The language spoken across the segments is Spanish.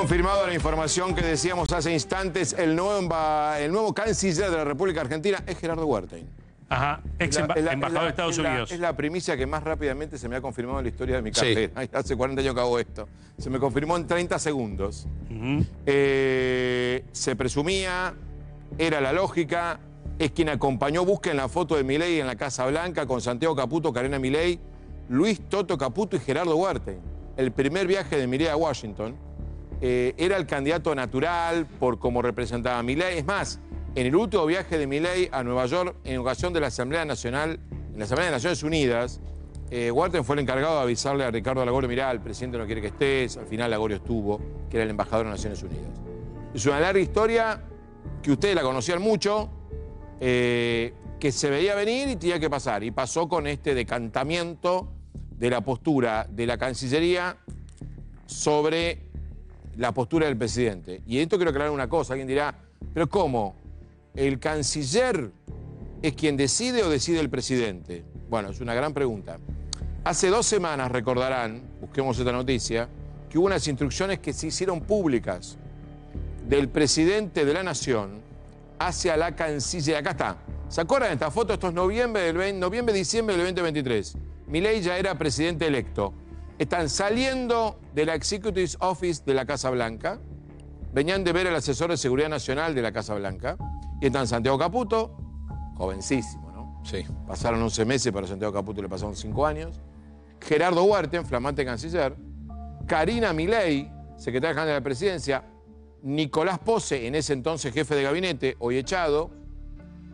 Confirmado la información que decíamos hace instantes, el nuevo canciller de la República Argentina es Gerardo Wertheim. Ajá, embajador de Estados Unidos. Es la primicia que más rápidamente se me ha confirmado en la historia de mi carrera. Sí. Hace 40 años que hago esto. Se me confirmó en 30 segundos. Se presumía, era la lógica, es quien acompañó, busquen la foto de Milei en la Casa Blanca con Santiago Caputo, Karina Milei, Luis Toto Caputo y Gerardo Wertheim. El primer viaje de Milei a Washington. Era el candidato natural por cómo representaba a Milei. Es más, en el último viaje de Milei a Nueva York, en ocasión de la Asamblea Nacional, en la Asamblea de Naciones Unidas, Wertheim fue el encargado de avisarle a Ricardo Lagorio: mirá, el presidente no quiere que estés. Al final Lagorio estuvo, que era el embajador de Naciones Unidas. Es una larga historia que ustedes la conocían mucho, que se veía venir y tenía que pasar. Y pasó con este decantamiento de la postura de la Cancillería sobre la postura del presidente. Y esto quiero aclarar una cosa. Alguien dirá, ¿pero cómo? ¿El canciller es quien decide o decide el presidente? Bueno, es una gran pregunta. Hace 2 semanas, recordarán, busquemos esta noticia, que hubo unas instrucciones que se hicieron públicas del presidente de la Nación hacia la Cancillería. Acá está. ¿Se acuerdan de esta foto? Esto es noviembre-diciembre del 2023. Milei ya era presidente electo. Están saliendo de la Executive Office de la Casa Blanca. Venían de ver al asesor de Seguridad Nacional de la Casa Blanca. Y están Santiago Caputo, jovencísimo, ¿no? Sí. Pasaron 11 meses, pero a Santiago Caputo le pasaron 5 años. Gerardo Wertheim, flamante canciller. Karina Milei, secretaria general de la Presidencia. Nicolás Pose, en ese entonces jefe de gabinete, hoy echado.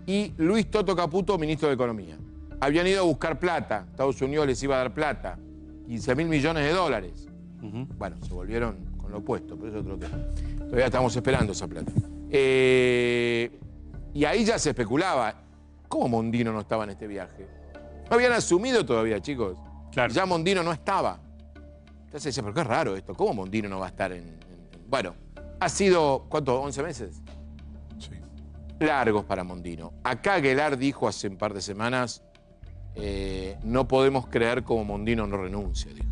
Y Luis Toto Caputo, ministro de Economía. Habían ido a buscar plata. Estados Unidos les iba a dar plata. 15.000 millones de dólares. Bueno, se volvieron con lo opuesto, pero eso es otro tema. Todavía estamos esperando esa plata. Y ahí ya se especulaba. ¿Cómo Mondino no estaba en este viaje? No habían asumido todavía, chicos. Claro. Ya Mondino no estaba. Entonces decía, pero qué raro esto. ¿Cómo Mondino no va a estar en...? Bueno, ha sido, ¿cuánto? ¿11 meses? Sí. Largos para Mondino. Acá Aguilar dijo hace un par de semanas... no podemos creer como Mondino no renuncia, dijo.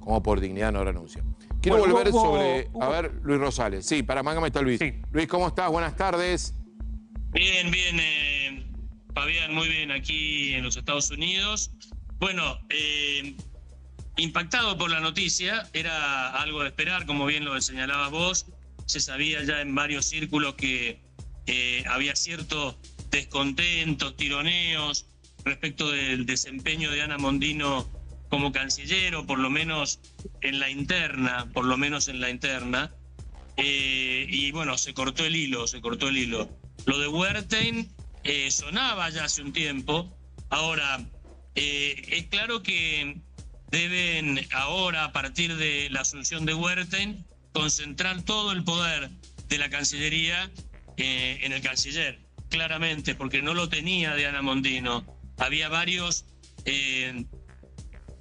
Como por dignidad no renuncia. Quiero volver sobre... A ver, Luis Rosales. Sí, para Mángame está Luis. Sí. Luis, ¿cómo estás? Buenas tardes. Bien, Fabián, muy bien, aquí en los Estados Unidos. Bueno, impactado por la noticia, era algo de esperar, como bien lo señalabas vos. Se sabía ya en varios círculos que había cierto descontento, tironeos, respecto del desempeño de Ana Mondino como canciller, o por lo menos en la interna, y bueno, se cortó el hilo. Lo de Wertheim sonaba ya hace un tiempo. Ahora, es claro que deben ahora, a partir de la asunción de Wertheim, concentrar todo el poder de la Cancillería en el canciller, claramente, porque no lo tenía de Ana Mondino. Había varios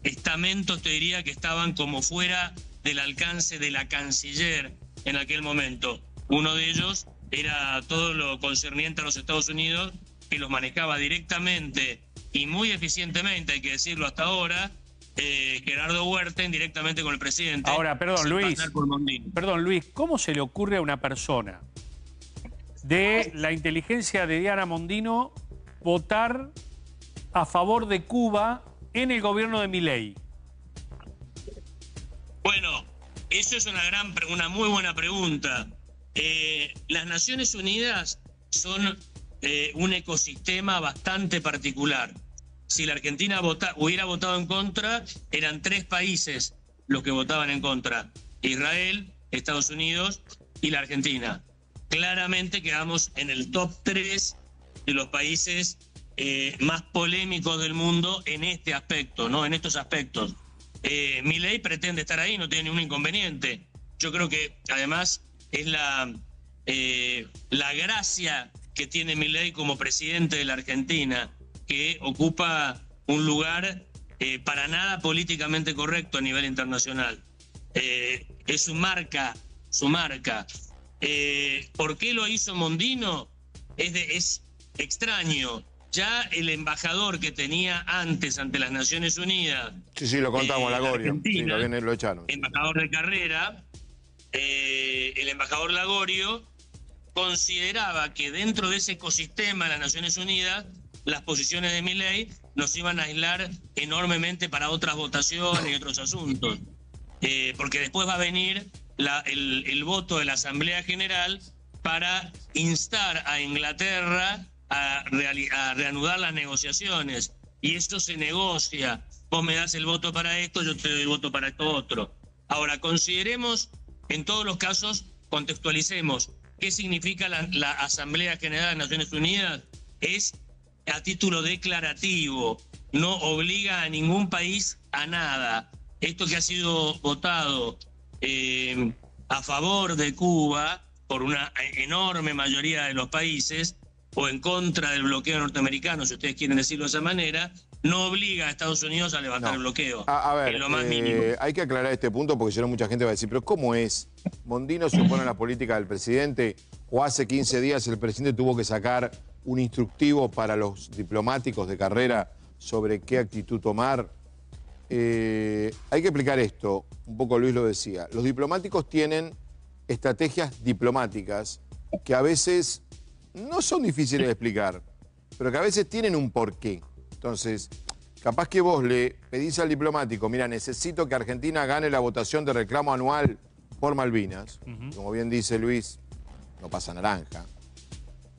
estamentos, te diría, que estaban como fuera del alcance de la canciller en aquel momento. Uno de ellos era todo lo concerniente a los Estados Unidos, que los manejaba directamente y muy eficientemente, hay que decirlo hasta ahora, Gerardo Wertheim, directamente con el presidente. Ahora, perdón, Luis, ¿cómo se le ocurre a una persona de la inteligencia de Diana Mondino votar a favor de Cuba en el gobierno de Milei? Bueno, eso es una muy buena pregunta. Las Naciones Unidas son un ecosistema bastante particular. Si la Argentina hubiera votado en contra, eran 3 países los que votaban en contra: Israel, Estados Unidos y la Argentina. Claramente quedamos en el top 3 de los países más polémicos del mundo en este aspecto, ¿no? En estos aspectos. Milei pretende estar ahí, no tiene ningún inconveniente. Yo creo que además es la gracia que tiene Milei como presidente de la Argentina, que ocupa un lugar para nada políticamente correcto a nivel internacional. Es su marca. ¿Por qué lo hizo Mondino? Es extraño. Ya el embajador que tenía antes ante las Naciones Unidas... Sí, lo contamos, Lagorio. Sí, lo echaron. Embajador de carrera, el embajador Lagorio consideraba que dentro de ese ecosistema de las Naciones Unidas, las posiciones de Milei nos iban a aislar enormemente para otras votaciones y otros asuntos. Porque después va a venir el voto de la Asamblea General para instar a Inglaterra a reanudar las negociaciones. Y esto se negocia. Vos me das el voto para esto, yo te doy el voto para esto otro. Ahora, consideremos, en todos los casos, contextualicemos qué significa la Asamblea General de Naciones Unidas. Es a título declarativo, no obliga a ningún país a nada. Esto que ha sido votado a favor de Cuba por una enorme mayoría de los países, o en contra del bloqueo norteamericano, si ustedes quieren decirlo de esa manera, no obliga a Estados Unidos a levantar el bloqueo. A ver, es lo más mínimo. Hay que aclarar este punto porque si no mucha gente va a decir, pero ¿cómo es? ¿Mondino se opone a la política del presidente o hace 15 días el presidente tuvo que sacar un instructivo para los diplomáticos de carrera sobre qué actitud tomar? Hay que explicar esto, un poco Luis lo decía. Los diplomáticos tienen estrategias diplomáticas que a veces no son difíciles de explicar, pero que a veces tienen un porqué. Entonces, capaz que vos le pedís al diplomático, mira, necesito que Argentina gane la votación de reclamo anual por Malvinas. Como bien dice Luis, no pasa naranja,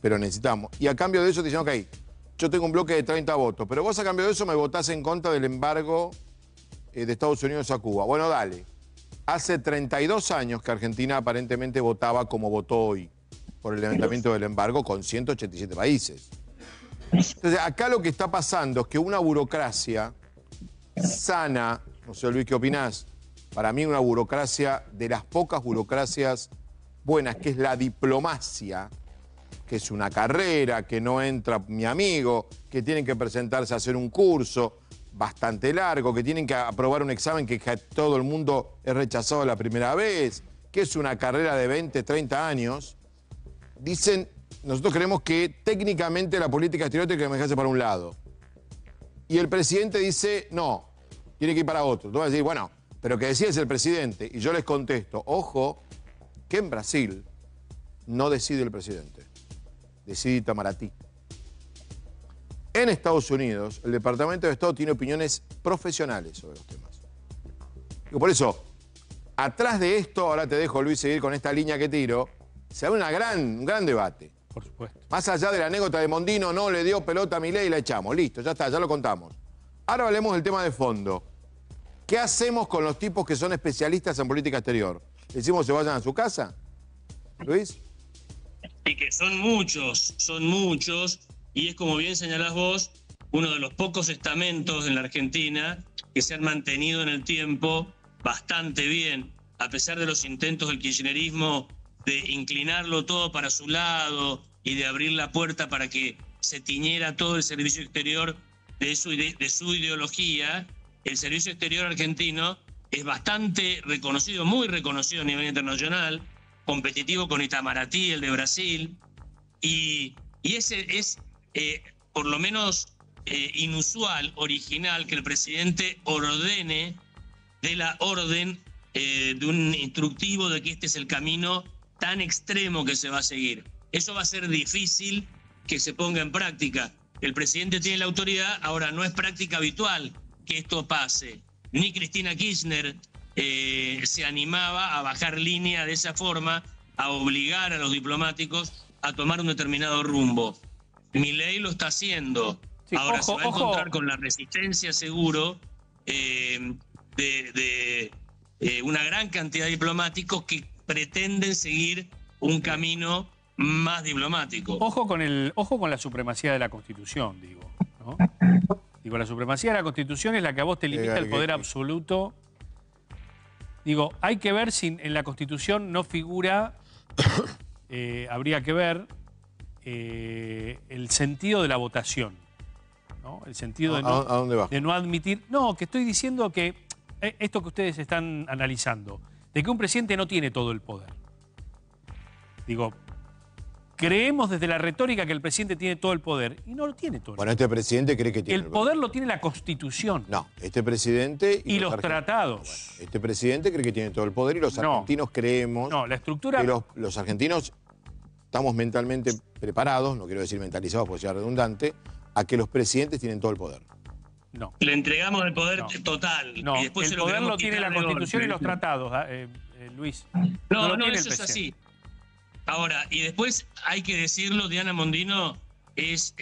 pero necesitamos. Y a cambio de eso te dicen, ok, yo tengo un bloque de 30 votos, pero vos a cambio de eso me votás en contra del embargo de Estados Unidos a Cuba. Bueno, dale. Hace 32 años que Argentina aparentemente votaba como votó hoy por el levantamiento del embargo con 187 países. Entonces, acá lo que está pasando es que una burocracia sana, no sé Luis, ¿qué opinás? Para mí una burocracia de las pocas burocracias buenas, que es la diplomacia, que es una carrera, que no entra mi amigo, que tienen que presentarse a hacer un curso bastante largo, que tienen que aprobar un examen que todo el mundo es rechazado la primera vez, que es una carrera de 20, 30 años. Dicen, nosotros creemos que técnicamente la política exterior tiene que manejarse para un lado. Y el presidente dice, no, tiene que ir para otro. Tú vas a decir, bueno, pero que decide es el presidente. Y yo les contesto, ojo, que en Brasil no decide el presidente, decide Itamaraty. En Estados Unidos, el Departamento de Estado tiene opiniones profesionales sobre los temas. Y por eso, atrás de esto, ahora te dejo, Luis, seguir con esta línea que tiro, se abre un gran debate. Por supuesto. Más allá de la anécdota de Mondino, no le dio pelota a Milei y la echamos. Listo, ya está, ya lo contamos. Ahora hablemos del tema de fondo. ¿Qué hacemos con los tipos que son especialistas en política exterior? ¿Decimos se vayan a su casa? ¿Luis? Y que son muchos, y es como bien señalás vos, uno de los pocos estamentos en la Argentina que se han mantenido en el tiempo bastante bien, a pesar de los intentos del kirchnerismo de inclinarlo todo para su lado y de abrir la puerta para que se tiñera todo el servicio exterior de su ideología. El servicio exterior argentino es bastante reconocido, muy reconocido a nivel internacional, competitivo con Itamaraty, el de Brasil, y ese es por lo menos inusual, original, que el presidente ordene de la orden de un instructivo de que este es el camino tan extremo que se va a seguir. Eso va a ser difícil que se ponga en práctica. El presidente tiene la autoridad, ahora no es práctica habitual que esto pase. Ni Cristina Kirchner se animaba a bajar línea de esa forma, a obligar a los diplomáticos a tomar un determinado rumbo. Milei lo está haciendo. Sí, ahora se va a encontrar con la resistencia seguro de una gran cantidad de diplomáticos que pretenden seguir un camino más diplomático. Ojo con la supremacía de la Constitución, digo, ¿no? Digo, la supremacía de la Constitución es la que a vos te limita el poder absoluto. Digo, hay que ver si en la Constitución no figura, habría que ver el sentido de la votación, ¿no? El sentido de no admitir... No, que estoy diciendo que esto que ustedes están analizando, de que un presidente no tiene todo el poder. Digo, creemos desde la retórica que el presidente tiene todo el poder. Y no lo tiene todo el Bueno, este presidente cree que tiene El poder lo tiene la Constitución. No, este presidente... Y los tratados. Bueno, este presidente cree que tiene todo el poder y los argentinos creemos... No, la estructura... que los argentinos estamos mentalmente preparados, no quiero decir mentalizados porque sea redundante, a que los presidentes tienen todo el poder. No. Le entregamos el poder total. No, y después el se lo poder queremos lo tiene quitar la de Constitución golpe. y los tratados, Luis. No, lo tiene eso el es así. presidente. Ahora, y después hay que decirlo, Diana Mondino es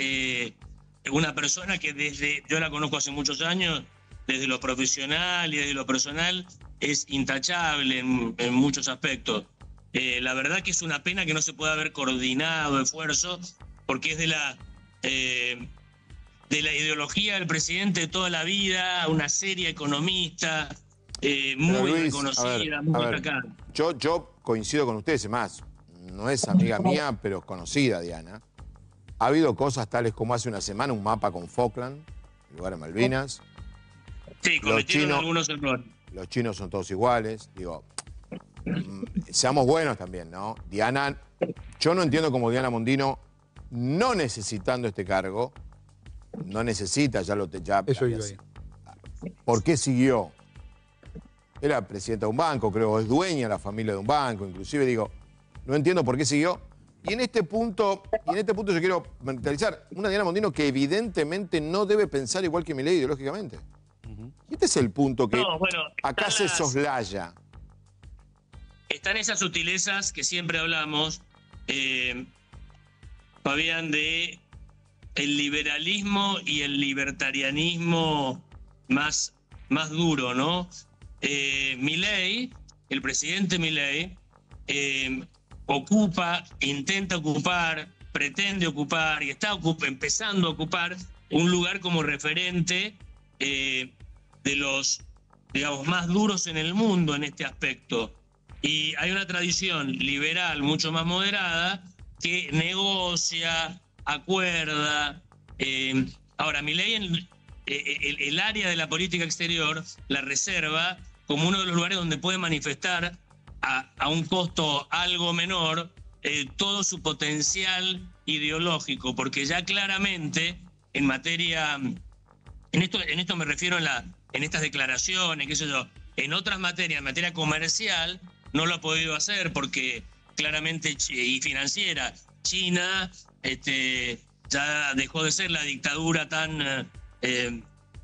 una persona que yo la conozco hace muchos años, desde lo profesional y desde lo personal, es intachable en muchos aspectos. La verdad que es una pena que no se pueda haber coordinado esfuerzos, porque es de la ideología del presidente de toda la vida, una seria economista, muy Luis, reconocida, muy destacada. Yo coincido con ustedes, más, no es amiga mía, pero es conocida, Diana. Ha habido cosas tales como hace una semana un mapa con Falkland, en lugar de Malvinas. Sí, cometieron algunos errores. Los chinos son todos iguales. Digo, seamos buenos también, ¿no? Diana, yo no entiendo cómo Diana Mondino, no necesitando este cargo, no necesita, Eso iba ahí. ¿Por qué siguió? Era presidenta de un banco, creo, es dueña de la familia de un banco, inclusive digo, no entiendo por qué siguió. Y en este punto yo quiero mentalizar una Diana Mondino que evidentemente no debe pensar igual que Milei ideológicamente. Y este es el punto que acá se soslaya. Están esas sutilezas que siempre hablamos, Fabián, de el liberalismo y el libertarianismo más duro, ¿no? Milei, el presidente Milei, intenta ocupar, pretende ocupar y está empezando a ocupar un lugar como referente de los, digamos, más duros en el mundo en este aspecto. Y hay una tradición liberal mucho más moderada que negocia, acuerda. Ahora, Milei el área de la política exterior la reserva como uno de los lugares donde puede manifestar a un costo algo menor todo su potencial ideológico, porque ya claramente en materia, en esto me refiero en estas declaraciones, qué sé yo, en otras materias, en materia comercial, no lo ha podido hacer porque claramente, y financiera, China ya dejó de ser la dictadura tan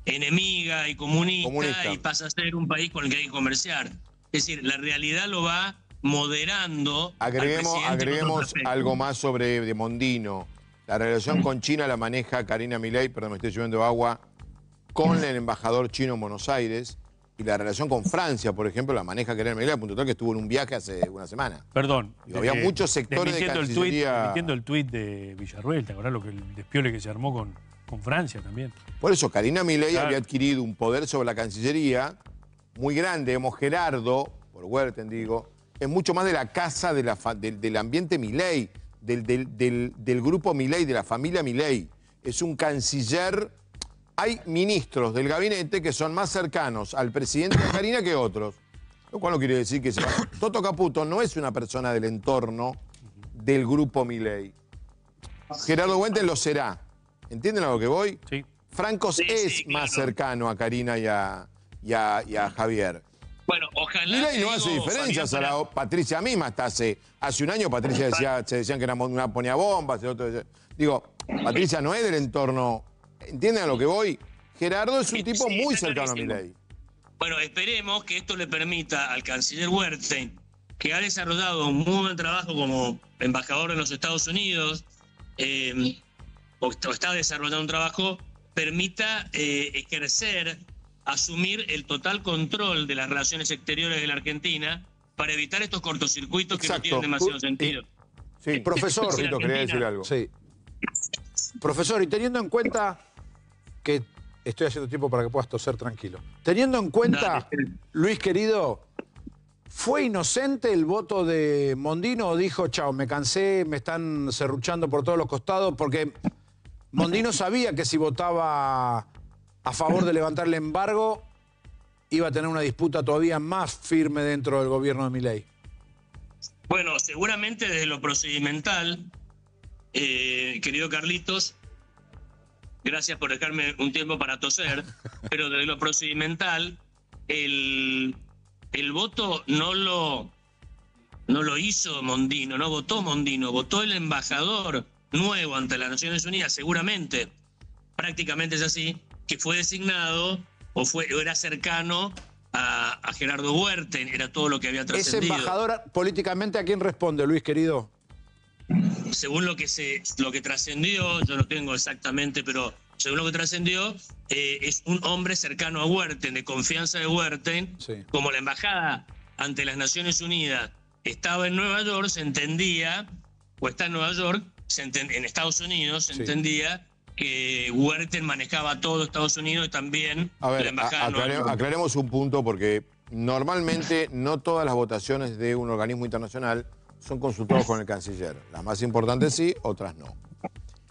enemiga y comunista y pasa a ser un país con el que hay que comerciar. Es decir, la realidad lo va moderando. Agreguemos algo más sobre de Mondino. La relación con China la maneja Karina Milei, perdón, me estoy lloviendo agua, con el embajador chino en Buenos Aires. Y la relación con Francia, por ejemplo, la maneja Karina Milei, al punto tal que estuvo en un viaje hace una semana. Perdón. Había muchos sectores de Cancillería... Desmintiendo el tuit de Villarruel, ¿te acordás el despiole que se armó con Francia también? Por eso, Karina Milei había adquirido un poder sobre la Cancillería muy grande. Gerardo, por Huerten digo, es mucho más de la casa del ambiente Milei, del grupo Milei, de la familia Milei. Es un canciller... Hay ministros del gabinete que son más cercanos al presidente de Karina que otros. Lo cual no quiere decir que Toto Caputo no es una persona del entorno del grupo Milei. Gerardo Huerten lo será. ¿Entienden a lo que voy? Sí. Francos es más cercano a Karina y a Javier. Bueno, ojalá... Milei no hace diferencias a la Patricia misma. Hasta hace un año Patricia se decían que una ponía bombas. Digo, Patricia no es del entorno... ¿Entienden a lo que voy? Gerardo es un tipo muy cercano a Milei. Bueno, esperemos que esto le permita al canciller Huerten, que ha desarrollado un muy buen trabajo como embajador en los Estados Unidos, o está desarrollando un trabajo, permita ejercer, asumir el total control de las relaciones exteriores de la Argentina para evitar estos cortocircuitos que no tienen demasiado sentido. Sí, profesor, quería decir algo. Sí. Profesor, y teniendo en cuenta que estoy haciendo tiempo para que puedas toser tranquilo. Teniendo en cuenta, Luis querido, ¿fue inocente el voto de Mondino o dijo, chao, me cansé, me están serruchando por todos los costados? Porque Mondino sabía que si votaba a favor de levantar el embargo, iba a tener una disputa todavía más firme dentro del gobierno de Milei. Bueno, seguramente desde lo procedimental querido Carlitos, gracias por dejarme un tiempo para toser, pero de lo procedimental, el voto no lo hizo Mondino, no votó Mondino, votó el embajador nuevo ante las Naciones Unidas, seguramente, prácticamente es así, que fue designado o era cercano a Gerardo Huerta, era todo lo que había trascendido. ¿Ese embajador políticamente a quién responde, Luis, querido? Según lo que trascendió, yo no tengo exactamente, pero según lo que trascendió, es un hombre cercano a Huerta, de confianza de Huerta. Sí. Como la embajada ante las Naciones Unidas estaba en Nueva York, se entendía, o está en Nueva York, en Estados Unidos, se entendía que Huerta manejaba todo Estados Unidos y también A ver, la embajada. aclaremos un punto, porque normalmente no todas las votaciones de un organismo internacional son consultados con el canciller. Las más importantes sí, otras no.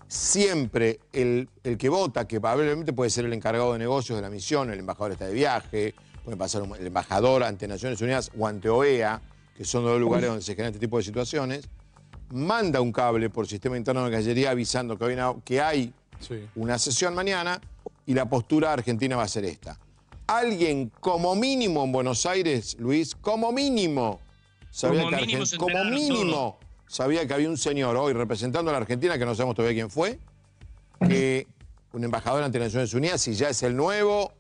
Siempre el que vota, que probablemente puede ser el encargado de negocios de la misión, el embajador está de viaje, puede pasar el embajador ante Naciones Unidas o ante OEA, que son los lugares donde se generan este tipo de situaciones, manda un cable por sistema interno de Cancillería avisando que hay una sesión mañana y la postura argentina va a ser esta. Alguien como mínimo en Buenos Aires, Luis, como mínimo, sabía que había un señor hoy representando a la Argentina, que no sabemos todavía quién fue, que un embajador ante Naciones Unidas, si ya es el nuevo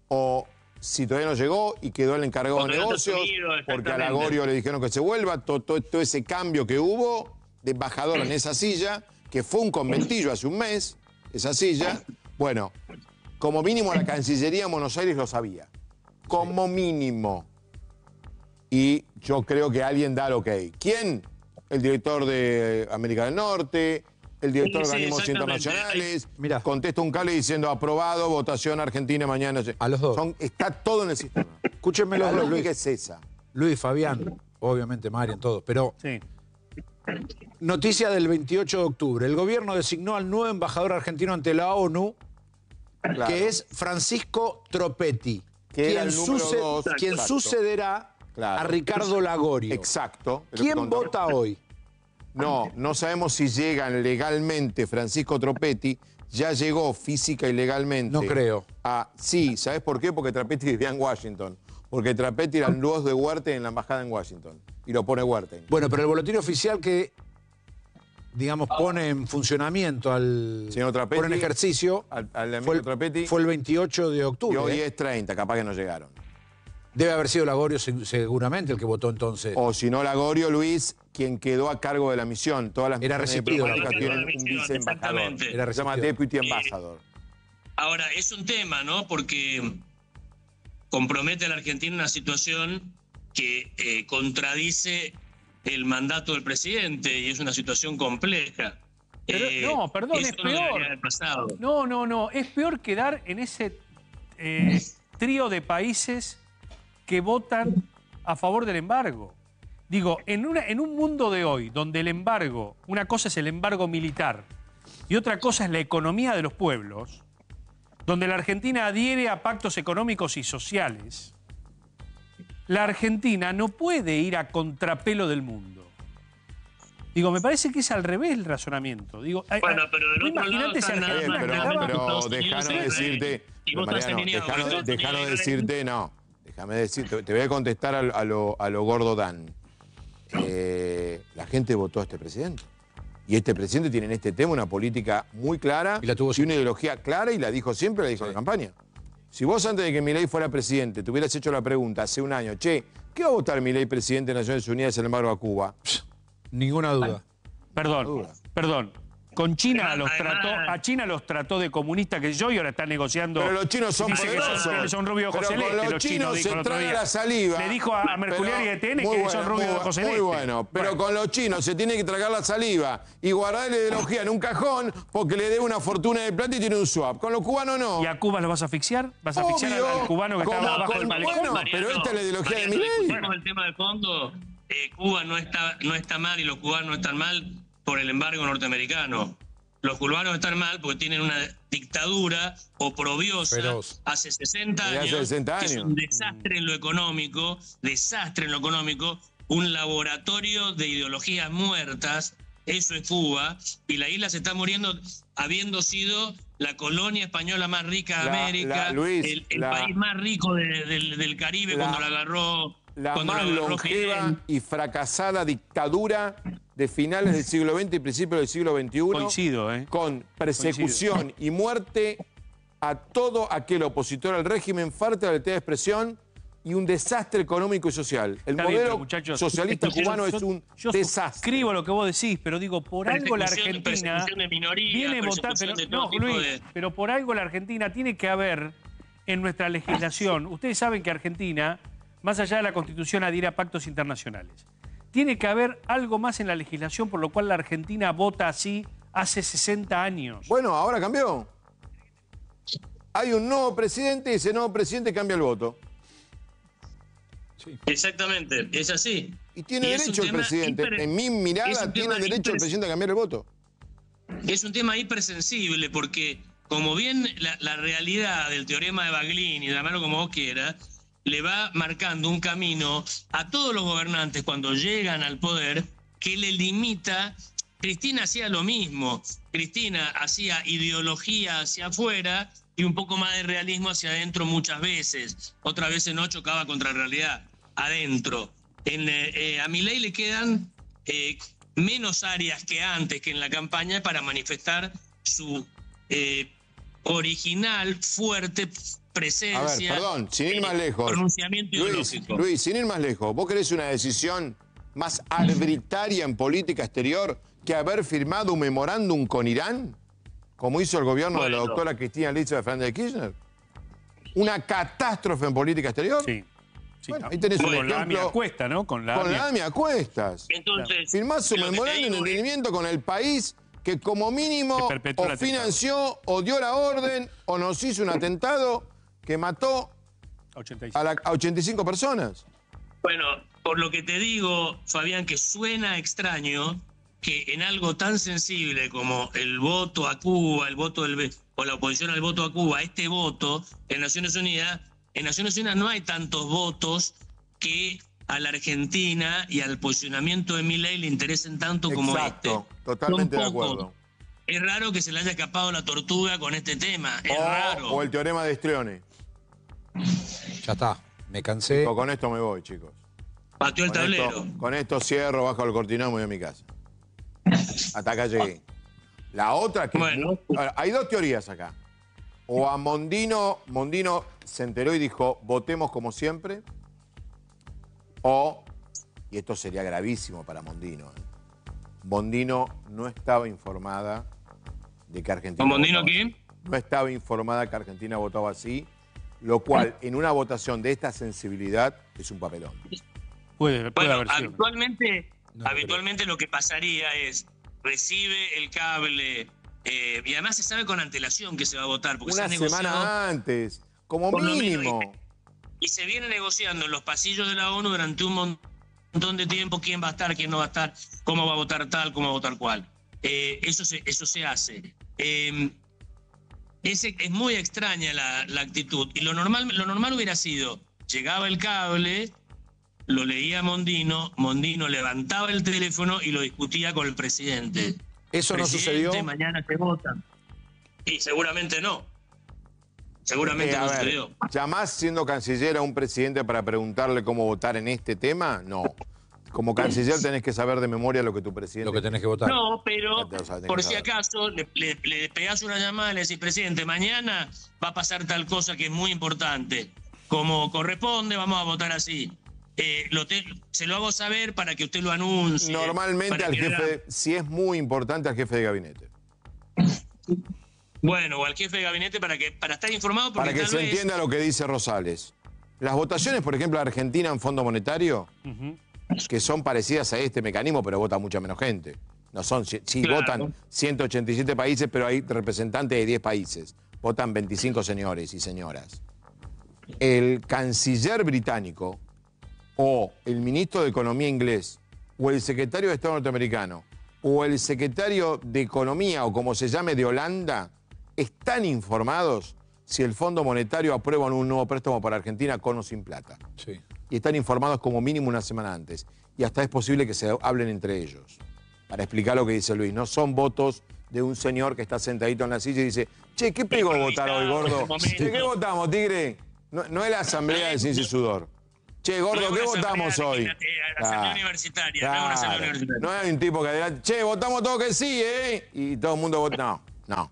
o si todavía no llegó y quedó el encargado de negocios, porque a Lagorio le dijeron que se vuelva, todo ese cambio que hubo de embajador en esa silla, que fue un conventillo hace un mes, esa silla, bueno, como mínimo la Cancillería en Buenos Aires lo sabía, como mínimo. Y yo creo que alguien da el ok. ¿Quién? El director de América del Norte, el director de organismos internacionales. Mirá. Contesta un cable diciendo aprobado, votación Argentina mañana. A los dos. Está todo en el sistema. Escúchenme los La dos, lógica Luis. es esa. Luis, Fabián, obviamente Marian, todos, pero Sí. noticia del 28 de octubre. El gobierno designó al nuevo embajador argentino ante la ONU, Claro. que es Francisco Tropetti, Que era el número dos, quien exacto. sucederá Claro. a Ricardo Lagorio. Exacto. ¿Quién vota hoy? No sabemos si llegan legalmente Francisco Tropetti. Ya llegó física y legalmente. No creo. Sí, ¿sabes por qué? Porque Tropetti vivía en Washington. Porque Tropetti era el voz de Huerta en la embajada en Washington. Y lo pone Huerta. Bueno, pero el boletín oficial que, digamos, pone en funcionamiento al... Señor Tropetti, pone en ejercicio, al amigo fue, Tropetti. fue el 28 de Y octubre. hoy es 30, capaz que no llegaron. Debe haber sido Lagorio seguramente el que votó entonces. O si no, Lagorio, Luis, quien quedó a cargo de la misión. Todas las Era misiones recibido. diplomáticas tienen un Exactamente. viceembajador. Era Se llama recibido. Deputy Ambassador. Ahora, es un tema, ¿no? Porque compromete a la Argentina una situación que contradice el mandato del presidente y es una situación compleja. Pero, no, perdón, eso es no debería peor. haber pasado. No, es peor quedar en ese trío de países que votan a favor del embargo. Digo, en un mundo de hoy, donde el embargo, una cosa es el embargo militar y otra cosa es la economía de los pueblos, donde la Argentina adhiere a pactos económicos y sociales, la Argentina no puede ir a contrapelo del mundo. Digo, me parece que es al revés el razonamiento. Digo, Bueno, pero del otro lado imagínate si están nada Argentina más quedaba- Estados Pero Unidos déjame e decirte, Israel. Y vos estás Mariano, alineado con Estados déjame Unidos. decirte, no. Déjame decirte, te voy a contestar a lo gordo Dan. La gente votó a este presidente. Y este presidente tiene en este tema una política muy clara Y la tuvo y una ideología clara y la dijo siempre, la dijo en la campaña. Si vos antes de que Milei fuera presidente te hubieras hecho la pregunta hace un año, che, ¿qué va a votar Milei presidente de Naciones Unidas en el embargo a Cuba? Ninguna duda. Perdón. Con China Además- a China los trató de comunistas que yo y ahora están negociando. Pero los chinos son Dice que poderosos. son rubios de Pero ojos con celestes, los los chinos dijo se el otro traga día. la saliva. Le dijo a Mercurial y a TN que son rubios de ojos celestes. Muy bueno, pero con los chinos se tiene que tragar la saliva y guardar la ideología en un cajón porque le debe una fortuna de plata y tiene un swap. Con los cubanos no. ¿Y a Cuba los vas a asfixiar? ¿Vas a asfixiar al cubano que ¿Cómo? estaba abajo del malecón? Bueno, pero esta es la ideología de Milei. Discutimos el tema de fondo. Cuba no está mal y los cubanos no están mal por el embargo norteamericano. Los cubanos están mal porque tienen una dictadura oprobiosa Feroz. hace 60 Desde años, hace 60 que es años. un desastre en lo económico, un laboratorio de ideologías muertas eso es Cuba, y la isla se está muriendo habiendo sido la colonia española más rica de América, Luis, el país más rico del Caribe cuando la agarró. La cuando más la agarró longeva Fidel. y fracasada dictadura de finales del siglo XX y principios del siglo XXI. Coincido, con persecución y muerte a todo aquel opositor al régimen, falta de libertad de expresión y un desastre económico y social. El Está bien, pero, modelo muchachos, socialista cubano es un yo desastre. suscribo lo que vos decís, pero digo, por algo la Persecución Argentina de minorías, viene a votar, persecución pero, de todo no, tipo Luis, de... pero por algo la Argentina tiene que haber en nuestra legislación. Ustedes saben que Argentina, más allá de la Constitución, adhiere a pactos internacionales. Tiene que haber algo más en la legislación por lo cual la Argentina vota así hace 60 años. Bueno, ahora cambió. Hay un nuevo presidente y ese nuevo presidente cambia el voto. Sí. Exactamente, es así. Y tiene es un derecho el tema presidente. En mi es mirada un tiene tema derecho el presidente a cambiar el voto. Es un tema hipersensible porque, como bien la realidad del teorema de Baglini, llamarlo como vos quieras, le va marcando un camino a todos los gobernantes cuando llegan al poder que le limita. Cristina hacía lo mismo. Cristina hacía ideología hacia afuera y un poco más de realismo hacia adentro muchas veces. Otras veces no, chocaba contra la realidad adentro. A Milei le quedan menos áreas que antes, que en la campaña, para manifestar su original, fuerte presencia. A ver, perdón, sin ir más lejos. Pronunciamiento ideológico. Luis, sin ir más lejos, ¿vos querés una decisión más arbitraria en política exterior que haber firmado un memorándum con Irán, como hizo el gobierno de la doctora Cristina Elizabeth Fernández de Kirchner? ¿Una catástrofe en política exterior? Sí. Bueno, ahí tenés un Con la ejemplo. AMIA Cuesta, ¿no? Con la AMIA Cuestas. Entonces, Firmás un lo que te memorándum de digo es- entendimiento con el país que como mínimo Que perpetuó el o atentado. financió o dio la orden o nos hizo un atentado que mató 85. a 85 personas. Bueno, por lo que te digo, Fabián, que suena extraño que en algo tan sensible como el voto a Cuba, el voto o la oposición al voto a Cuba, este voto en Naciones Unidas no hay tantos votos que a la Argentina y al posicionamiento de Milei le interesen tanto como Exacto, este. totalmente de Son pocos. acuerdo. Es raro que se le haya escapado la tortuga con este tema, es raro. O el teorema de Strione. Ya está, me cansé. Con esto me voy, chicos. Pateó el tablero. Con esto cierro, bajo el cortinón y me voy a mi casa. Hasta acá llegué. La otra que... Bueno. Ahora, hay dos teorías acá. O a Mondino se enteró y dijo, votemos como siempre. O, y esto sería gravísimo para Mondino, Mondino no estaba informada de que Argentina... ¿Con Mondino votaba qué? así. No estaba informada que Argentina votaba así, lo cual en una votación de esta sensibilidad es un papelón. Puede Bueno, haber sido. habitualmente lo que pasaría es, recibe el cable, y además se sabe con antelación que se va a votar, porque Una se ha negociado semana antes, como por lo mínimo. menos, y se viene negociando en los pasillos de la ONU durante un montón de tiempo quién va a estar, quién no va a estar, cómo va a votar tal, cómo va a votar cual. Eso se hace. Es muy extraña la actitud. Y lo normal hubiera sido, llegaba el cable, lo leía Mondino levantaba el teléfono y lo discutía con el presidente. ¿Eso no Presidente, sucedió? mañana se vota. Y seguramente no. Seguramente A no ver, sucedió. ¿llamás siendo canciller a un presidente para preguntarle cómo votar en este tema? No. Como canciller tenés que saber de memoria lo que tu presidente... Lo que tenés que votar. No, pero Ya te lo sabes, por tenés si que saber. acaso le pegás una llamada y le decís, presidente, mañana va a pasar tal cosa que es muy importante. Como corresponde, vamos a votar así. Se lo hago saber para que usted lo anuncie. Normalmente para al que haga- jefe, si es muy importante, al jefe de gabinete. Bueno, o al jefe de gabinete para estar informado, porque Para que tal se vez... entienda lo que dice Rosales. Las votaciones, por ejemplo, de Argentina en Fondo Monetario, Ujú. que son parecidas a este mecanismo, pero vota mucha menos gente. No son, sí Claro. votan 187 países, pero hay representantes de 10 países. Votan 25 señores y señoras. El canciller británico, o el ministro de Economía inglés, o el secretario de Estado norteamericano, o el secretario de Economía, o como se llame, de Holanda, están informados si el Fondo Monetario aprueba un nuevo préstamo para Argentina con o sin plata. Sí. Y están informados como mínimo una semana antes. Y hasta es posible que se hablen entre ellos. para explicar lo que dice Luis. No son votos de un señor que está sentadito en la silla y dice, che, ¿qué pegó votar hoy, gordo? Che, ¿qué votamos, tigre? No es la asamblea de ciencia y sudor. Che, gordo, ¿qué votamos hoy? La asamblea universitaria, no es una asamblea universitaria. No hay un tipo que adelante, che, votamos todos que sí, ¿eh? Y todo el mundo vota. No.